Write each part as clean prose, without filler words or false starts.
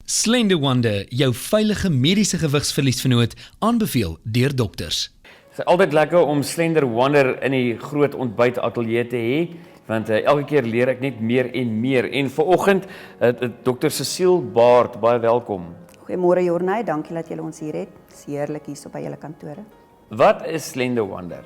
Slender Wonder, jou veilige mediese gewigsverliesvernoot, aanbeveel deur dokters. Dit is altyd lekker om Slender Wonder in die groot ontbytatelier te hê, want elke keer leer ek net meer en meer. En vanoggend Dr. Cecile Baard, baie welkom. Goeiemôre Jornay, dankie dat julle ons hier het. Dis heerlik hier so by julle kantore. Wat is Slender Wonder?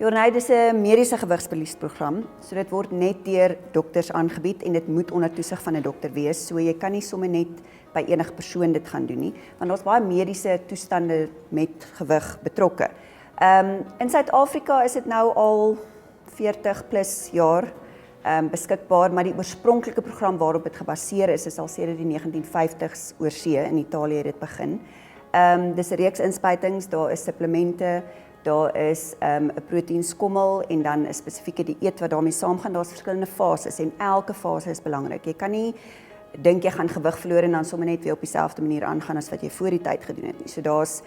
Jornay, dis 'n mediese gewigsverliesprogram. So dit word net deur dokters aangebied en dit moet onder toesig van 'n dokter wees. So jy kan nie sommer net by enige persoon dit gaan doen nie, want daar's baie mediese toestande met gewig betrokke. In Suid-Afrika is dit nou al 40 plus jaar beskikbaar, maar die oorspronklike program waarop dit gebaseer is al sedert die 1950s oor see. In Italië het dit begin. Dis 'n reeks inspuitings, daar is supplemente, daar is 'n proteïenskommel en dan 'n spesifieke dieet wat daarmee saamgaan. Daar's verskillende fases en elke fase is belangrik. Jy kan nie dink jy gaan gewig verloor en dan sommer net weer op dieselfde manier aangaan as wat jy voor die tyd gedoen het nie. So daar's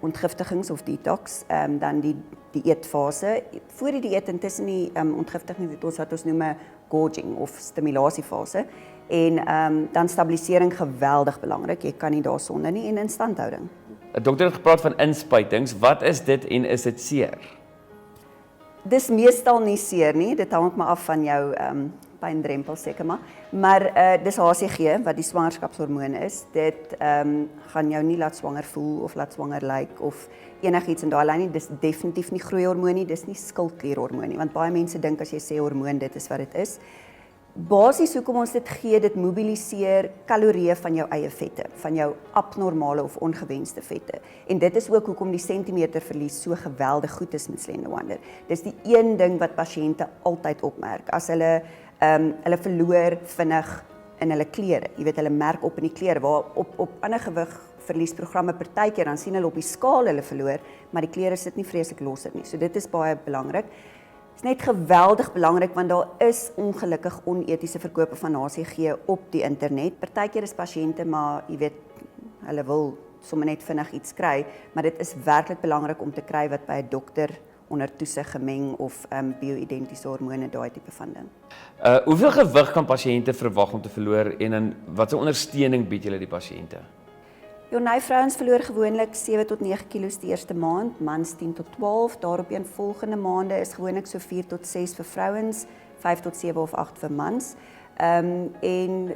ontgiftigings of detox, dan die dieetfase. Voor die dieet en tussen die ontgiftiging het ons wat ons noem 'n gorging of stimulasiefase. En dan stabilisering geweldig belangrik. Jy kan nie daarsonder nie en instandhouding. 'n Dokter het gepraat van inspuitings. Wat is dit en is dit seer? Dis meestal nie seer nie. Dit hang maar af van jou pyndrempel seker maar dis HCG wat die swangerskapshormoon is. Dit gaan jou nie laat swanger voel of laat swanger lyk of enigiets in daai lyn nie. Dis definitief nie groeihormoon nie, dis nie skildklierhormoon nie, want baie mense dink as jy sê hormoon, dit is wat dit is. Basies hoekom ons dit gee, dit mobiliseer kalorieë van jou eie vette, van jou abnormale of ongewenste vette. En dit is ook hoekom die sentimeterverlies so geweldig goed is met Slender Wonder. Dis die een ding wat pasiënte altyd opmerk. As hulle verloor vinnig in hulle klere. Jy weet, hulle merk op in die klere, waar op ander gewigverliesprogramme partykeer, dan sien hulle op die skaal hulle verloor, maar die klere sit nie vreeslik losser nie. So dit is baie belangrik. Dit is net geweldig belangrik, want daar is ongelukkig onetiese verkope van HCG op die internet. Partykeer is pasiënte, maar jy weet, hulle wil sommer net vinnig iets kry, maar dit is werklik belangrik om te kry wat by 'n dokter onder toesig gemeng of bio-identiese hormone, daai tipe van ding. Hoeveel gewig kan pasiënte verwag om te verloor en watse ondersteuning bied julle die pasiënte? Jornay, vrouens verloor gewoonlik 7 tot 9 kilos die eerste maand, mans 10 tot 12, daarop een volgende maande is gewoonlik so 4 tot 6 vir vrouens, 5 tot 7 of 8 vir mans. En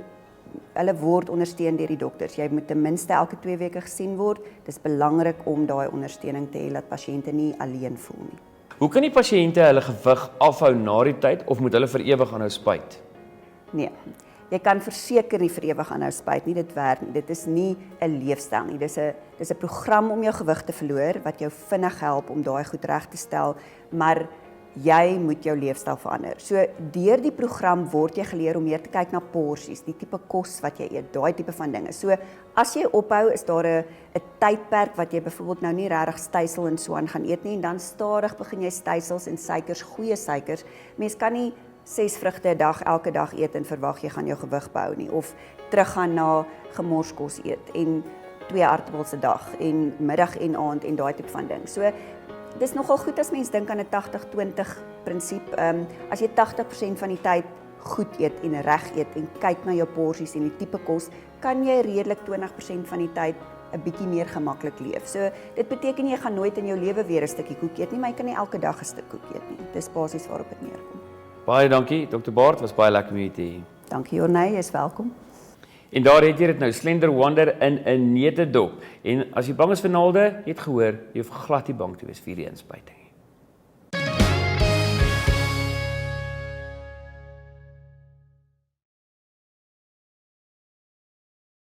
hulle word ondersteun deur die dokters. Jy moet ten minste elke 2 weke gesien word. Dis belangrik om daai ondersteuning te hê dat pasiënte nie alleen voel nie. Hoe kan die pasiënte hulle gewig afhou na die tyd of moet hulle vir ewig aanhou spuit? Nee. Jy kan verseker nie vir ewig aanhou spuit nie, dit werk nie. Dit is nie 'n leefstyl nie. Dis 'n program om jou gewig te verloor wat jou vinnig help om daai goed reg te stel, maar jy moet jou leefstyl verander. So deur die program word jy geleer om meer te kyk na porsies, die tipe kos wat jy eet, daai tipe van dinge. So as jy ophou, is daar 'n tydperk wat jy byvoorbeeld nou nie regtig stysel en so aan gaan eet nie, en dan stadig begin jy stysels en suikers, goeie suikers. Mens kan nie 6 vrugte 'n dag elke dag eet en verwag jy gaan jou gewig behou nie, of teruggaan na gemorskos eet en 2 aartappels 'n dag en middag en aand en daai tipe van ding. So dis nogal goed as mens dink aan 'n 80-20 prinsip. As jy 80% van die tyd goed eet en reg eet en kyk na jou porsies en die tipe kos, kan jy redelik 20% van die tyd 'n bietjie meer gemaklik leef. So dit beteken jy gaan nooit in jou lewe weer 'n stukkie koek eet nie, maar jy kan nie elke dag 'n stuk koek eet nie. Dis basies waarop dit neerkom. Baie dankie, Dr. Baard, was baie lekker om u te hê. Dankie Jornay, jy is welkom. En daar het jy dit nou, Slender Wonder in 'n neutedop. En as jy bang is vir naalde, jy het gehoor, jy hoef glad nie bang te wees vir die inspuiting.